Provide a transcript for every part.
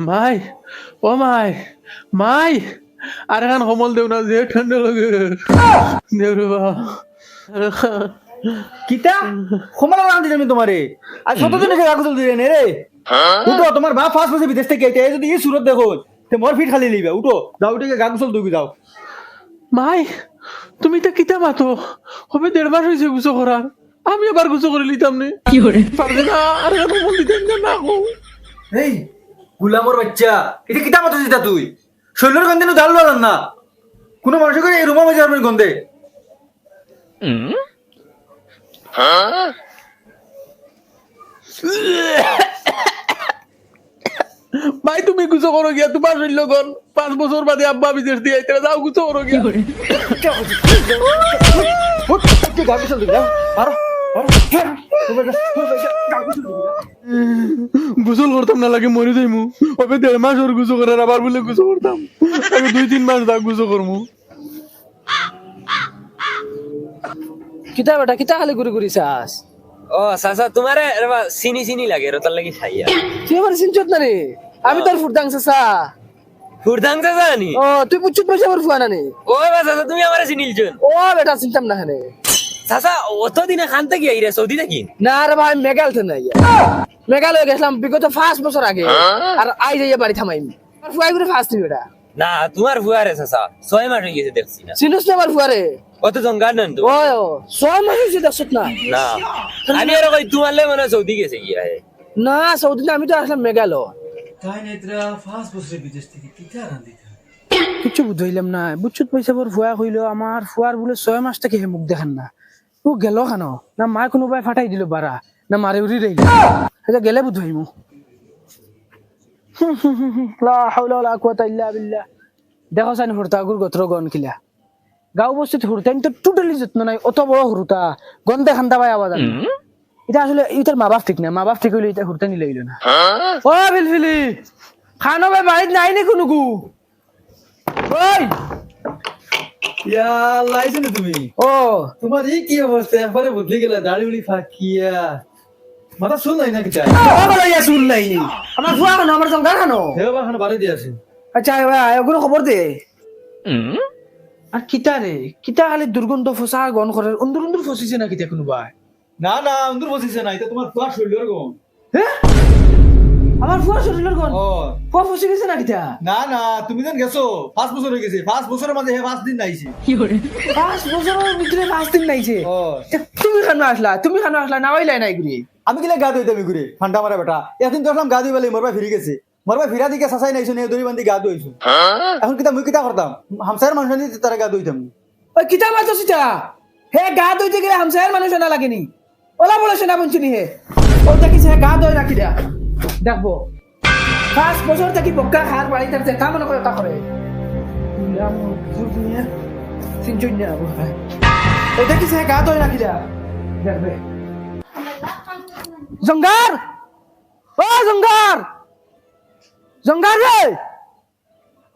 মাই ও মাই মাই আর এখন সমল দেও না যে ঠান্ডা লাগে দেও রে বা কিতা ক্ষমা লাগান দিছি আমি তোমারে আজ কতদিন এসে কাগজ দিলে নে রে উঠো তোমার বাপ ফার্স্ট বসে বিদেশ থেকে আইতে যদি এই সুরত দেখো তে মোর ফিট খালি লইবা উঠো যাও উঠে কাগজ দুবি যাও মাই তুমি তো কিতা মাতো হবে 1.5 মাস হয়েছে গুছো করার আমি আবার গুছো করে লিতাম নে কি করে পারবে না আর এখন সমল দিতেন না গো এই গুলামর বাচ্চা এটা কিতা মতো দিতা তুই শৈলের গন্ধে নু ডাল লাগান না কোনো মানুষ করে এই রুমা বাজে আমার গন্ধে মাই তুমি গুছো করো গিয়া তোমার শৈল গন 5 বছর বাদে আব্বা বিদেশ দিয়ে আইতে যাও গুছো করো গিয়া কাগজ দিবি যাও পারো গোসল করতাম না লাগে মরে যাইমু ওবে 1.5 মাস ওর গুছো করার আবার বলে গুছো করতাম আমি 2-3 মাস দাগ গুছো করমু কিতা বেটা কিতা খালি ঘুরি ঘুরি চাস ও সাসা তোমারে চিনি চিনি লাগে রতার লাগি খাইয়া তুই আমার চিনচত না রে আমি তোর ফুরদাং চাচা ফুরদাং চাচা নি ও তুই পুচ্ছুত পয়সা আমার ফুয়া না নি ও বা সাসা তুমি আমারে চিনিলছুন ও বেটা চিনতাম না খানে সাসা অত দিনে খানতে কি আইরা সৌদি নাকি না রে ভাই মেঘাল তো নাই মেঘালয় গেছিলাম বিগত 5 বছর আগে আর আই যাইয়া বাড়ি থামাইম আর ফুয়াই করে ফাস্ট বেটা না তোমার ফুয়ারে সাসা 6 মাস হয়ে গেছে দেখছি না চিনুস না আমার ফুয়ারে অত জঙ্গার নন তো ও 6 মাস হইছে দেখছত না না আমি আর কই তোমার লে মনে সৌদি গেছে গিয়া না সৌদি না আমি তো আসলাম মেঘালয় তাই নেত্রা ফার্স্ট বসে বিদেশ থেকে কিতা রান্দিতা কিছু বুঝাইলাম না বুঝছুত পয়সা বর ফুয়া কইলো আমার ফুয়ার বলে 6 মাস থেকে হে মুখ দেখান না ও গেল কেন না মা কোনোবাই ফাটাই দিল বারা না মারে উড়ি রইল এটা গেলে বুঝাইমু লা হাওলা ওয়ালা কুওয়াতা ইল্লা বিল্লাহ দেখো সানি হুরতা গুর গোত্র গন কিলা গাঁও বস্তিত হুরতাইন তো টোটালি যত্ন নাই অত বড় হুরতা গন্ধে খান্দা পায় আওয়াজ এটা আসলে ইতার মা বাপ ঠিক না মা বাপ ঠিক হইলে এটা হুরতা নি লইল না ও বিলফিলি খানো ভাই বাড়িতে নাই নি কোনো গু ওই ইয়া লাইছো না তুমি ও তোমার এই কি অবস্থা একবারে বদলে গেল দাড়ি উড়ি ফাকিয়া মাথা শুন নাই না কিতা ইয়া শুন নাই আমার ফুয়া খানো আমার জঙ্গার খানো হেও বা খান বাড়ি দিয়াছে আচ্ছা ওগুলো খবর দে আর কিতা রে কিতা খালি দুর্গন্ধ ফসা গন করে অন্দর অন্দর ফসিছে না কিতা কোনোবা না না অন্দর বসিছে না এটা তোমার ফুয়া শৈলের গম হ্যাঁ আমার ফুয়া শরীরের গন ও ফুয়া ফসি গেছে না কিতা না না তুমি যেন গেছো 5 বছর হয়ে গেছে 5 বছরের মাঝে 5 দিন নাইছে 5 বছরের ভিতরে 5 দিন নাইছে ও তুমি খানো আসলা না হইলাই নাই ঘুরি আমি কিলে গা ধুইতে আমি ঘুরে ঠান্ডা মারা বেটা এখন তো আসলাম গা ধুই বলে মরবা ফিরে গেছে মরবা ফিরা দিকে সাসাই নাইছো নে দড়ি বান্ধি গা ধুইছো এখন কিতা মুই কিতা করতাম হামসার মানুষ নি তারা গা ধুইতাম ওই কিতা মারতো সিটা হে গা ধুইতে গেলে হামসায়ের মানুষ না লাগেনি ওলা বলেছে না বঞ্চনি হে ও দেখিছে গা ধুই রাখি দা দেখবো 5 বছর থেকে বক্কা হার বাড়ি থাকতে তা মনে করে তা করে সিনজুনিয়া ও দেখিছে গা ধুই রাখি দা দেখবে জঙ্গার ও জঙ্গার জঙ্গার রে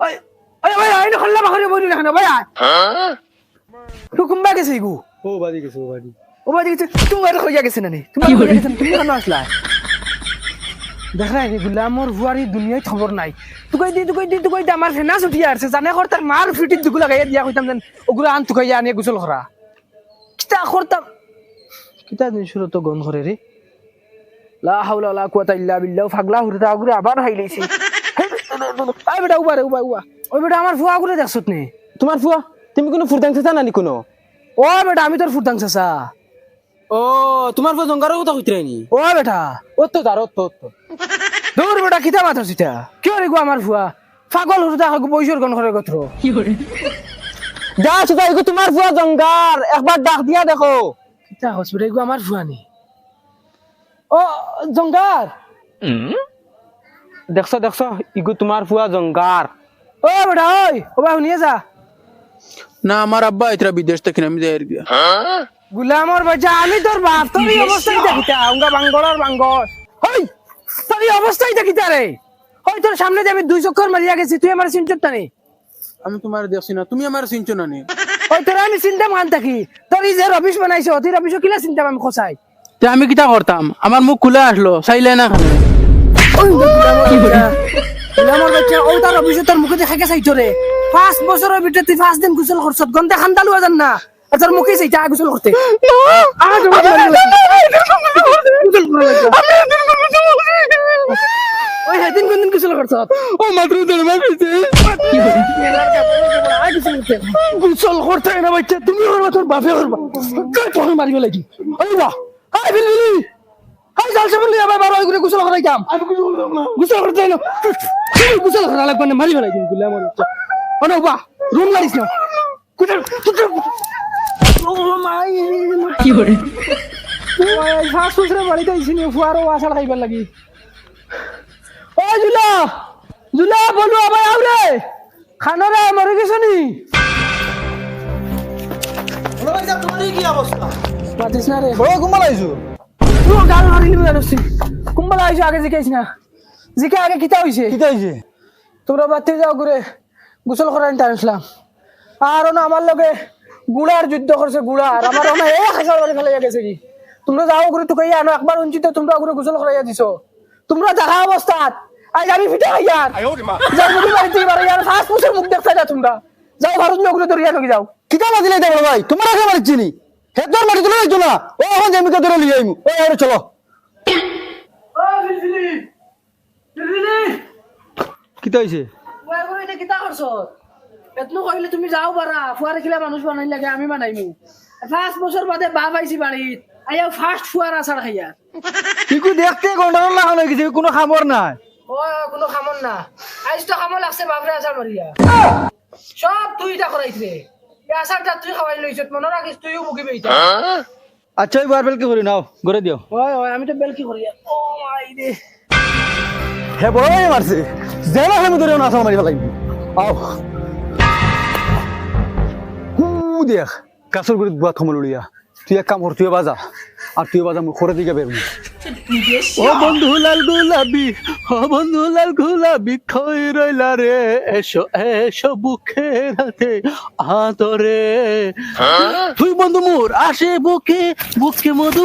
ওই ওই ভাই আইন খল্লা বাখরে বইনি রাখনা ভাই হুকুম বা গেছে গু ও বাড়ি গেছে ও বাড়ি ও বাড়ি গেছে তুমি আর কইয়া গেছে না নি তুমি কেন আসলা দেখ রে গুলামর বুয়ারি দুনিয়ায় খবর নাই তুই আমার ফেনা ছুটি আসছে জানে কর তার মার ফিটিত দুগু লাগাইয়া দিয়া কইতাম জান ওগুলো আন তুকাইয়া আনিয়ে গোসল করা কিতা করতাম কিতা জিনিসের তো গন করে রে লা হাওলা ওয়ালা কুওয়াতা ইল্লা বিল্লাহ ফাগলা হুরতা আগুরে আবার হাইলাইছে আই বেটা উবা ওই বেটা আমার ফুয়া আগুরে দেখছত নি তোমার ফুয়া তুমি কোনো ফুরদাং চাচা নানি কোনো ও বেটা আমি তোর ফুরতাং চাচা ও তোমার ফুয়া জঙ্গারের কথা কইতে রাইনি ও বেটা ও তো দাঁড়ো তো দূর বেটা কিতা মাথা সিটা কিয় রে গো আমার ফুয়া পাগল হুরতা হাগু বইসর গন করে গত্র যা সুদা এগো তোমার ফুয়া জঙ্গার একবার ডাক দিয়া দেখো কিতা হসপিটাল গো আমার ফুয়া নি ও জঙ্গার দেখছো ইগো তোমার ফুয়া জঙ্গার ও বেটা ওই ও বা শুনিয়ে যা না আমার আব্বা ইতরা বিদেশ থেকে নামি যায় গিয়া গুলামর বাচ্চা আমি তোর বাপ তোর এই অবস্থায় দেখিতা আঙ্গা বাঙ্গলার বাঙ্গল হই তোর এই অবস্থায় দেখিতা রে হই তোর সামনে যে আমি 2 চক্কর মারিয়া গেছি তুই আমার চিনছত না নি আমি তোমার দেখছি না তুমি আমার চিনছো না নি ওই তোর আমি চিন্তা মান থাকি তোর এই যে রবিশ বানাইছো তুই রবিশ কিলা চিন্তা আমি খসাই তে আমি কিটা করতাম আমার মুখ খুলে আসলো চাইলে না খানে আমার বাচ্চা ও তার অফিসে তোর মুখে দেখা গেছে রে 5 বছরের ভিতরে তুই 5 দিন গোসল করছত গন্ধে খান্দালু আজান না আর তোর মুখে সেইটা গোসল করতে ওই হেদিন কোন দিন গোসল করছত ও মাত্র দেড় মাস হয়েছে গোসল করতে না বাচ্চা তুমি করবা তোর বাপে করবা তোকে মারিব লাগি ওই বাহ হাই বিলি হাই জালসা বললি আবার বারো করে গোসল করাই কাম আমি কিছু করতাম না গোসল করতে না তুই গোসল করা লাগবে না মারিব লাগি গুলে আমার বাচ্চা ওনো বাহ রুম মারিস না কুটার কুটার ও মাই কি করে ওই ফাস ফুসরে বাড়িতে আইছিনি ফুয়ারো আসার খাইবার লাগি ও জুলা জুলা বলু আবার আউলে খানারে মরে গেছনি তোমার কি অবস্থা পাতিস না রে বড় ঘুমাল আইছো তুই গাল মারিলি জানোস কুম্বালা আইছো আগে জিকাইছ না জিকে আগে কিতা হইছে কি হইছে তোমরা বাতি যাও ঘুরে গোসল করার টাইম আসলাম আর না আমার লগে গুড়ার যুদ্ধ করছে গুড়ার আমার না এই হাজার বাড়ি ফেলে গেছে কি তোমরা যাও ঘুরে তো কইয়া আনো একবার উঞ্চিত তোমরা ঘুরে গোসল করাইয়া দিছো তোমরা দেখা অবস্থাত আজ আমি ফিটে হইয়ার যাও যদি বাড়ি থেকে বাড়ি আর ফাস্ট ফুসের মুখ দেখতে যা তোমরা যাও ভারত নগরে দরিয়া নগি যাও কিতা মাতিলে দে বড় ভাই তোমার আগে মারিছি নি হেতর মাটি তুলে যাইতো না ও এখন জমিকে ধরে লিয়ে আইমু ও আরে চলো ও বিলবিলি বিলবিলি কিতা হইছে ওই করে এটা কিতা করছ এতনো কইলে তুমি যাও পারা ফুয়ারে খিলা মানুষ বানাই লাগে আমি বানাইমু 5 বছর বাদে বাপ আইছি বাড়িত আইয়া ফাস্ট ফুয়ার আছাড় খাইয়া ইকু দেখতে গন্ডগোল না হয়ে গেছে কোনো খবর নাই ও কোনো খামন না আইজ তো খামন লাগছে বাপরে আছাড় মারিয়া সব তুই এটা করাইছে এই আছাড়টা তুই খাওয়াই লইছত মনে রাখিস তুইও মুখি বেইতা আচ্ছা এবার বেলকে করি নাও ঘরে দিও ওই ওই আমি তো বেলকি করিয়া ও মাই রে হে বড় ভাই মারছে জেলা হেমু ধরে না আসা মারি ফেলাইবি আও হু দেখ কাসর করে বুয়া থমল উড়িয়া তুই এক কাম কর তুই বাজা আর তুই বাজা মুখ করে দিকে বেরবি ও বন্ধু লাল গোলাপি ও বন্ধু লাল গোলাপি খই রইলা রে এসো এসো বুকে রাতে আদরে তুই বন্ধু মোর আসে বুকে বুকে মধু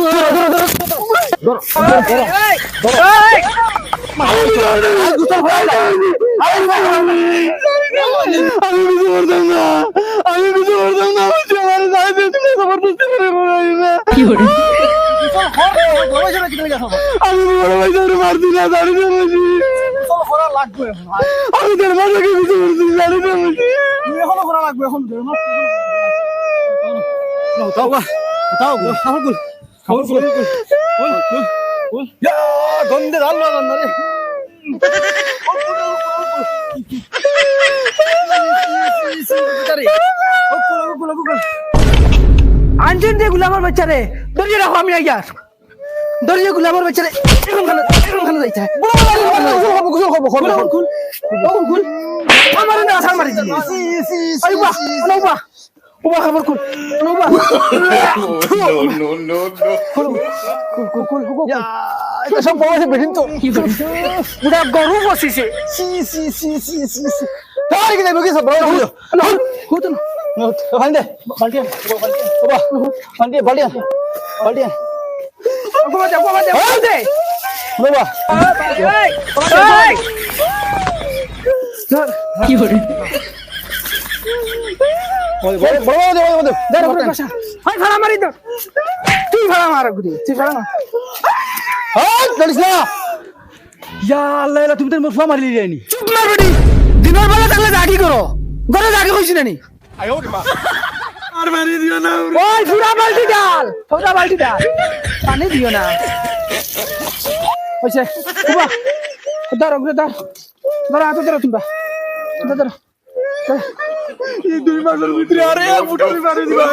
আমি কিছু করতাম না আমি কিছু করতাম না আমার যাইতে তুমি জবরদস্তি করে না আমি বড় ভাই ধরে মারছি না জানি না বুঝি আমি তোর মাথাকে কিছু করছি জানি না বুঝি গন্ধে ঢাললো রে আনছেন যে গুলামার বাচ্চারে দরিয়ে রাখো আমি আইয়ার দরিয়ে গুলামার বাচ্চারে এখন খানা যাইতে আমার না আসার মারি আইবা নৌবা ওবা খবর কুল নৌবা এটা সব বড় বেঠিন তো পুরা গরু বসিছে তার কি দেব কি সব বড় হলো হতো না ওখান দে বালতি বাবা বালতি বালতি বালতি বাবা যা বাবা দে বাবা কি করে বড় বড় দে বড় দে দাঁড়া করে বসা হাই ভাড়া মারি দাও তুই ভাড়া মার গুদি তুই ভাড়া মার হাই চলিস না ইয়া আল্লাহ এলা তুমি তো মুফা মারি যায়নি চুপ মার বেটি দিনের বেলা তাহলে জাগি করো ঘরে জাগি কইছি না নি আর মারি দিও না ওই পুরা বালতি ডাল পানি দিও না ওইছে বাবা দাঁড়া ঘুরে দাঁড়া হাতে ধরো তোমরা দাঁড়া এই 2 মাসের ভিতরে আরে এক ফুট মারি দিবা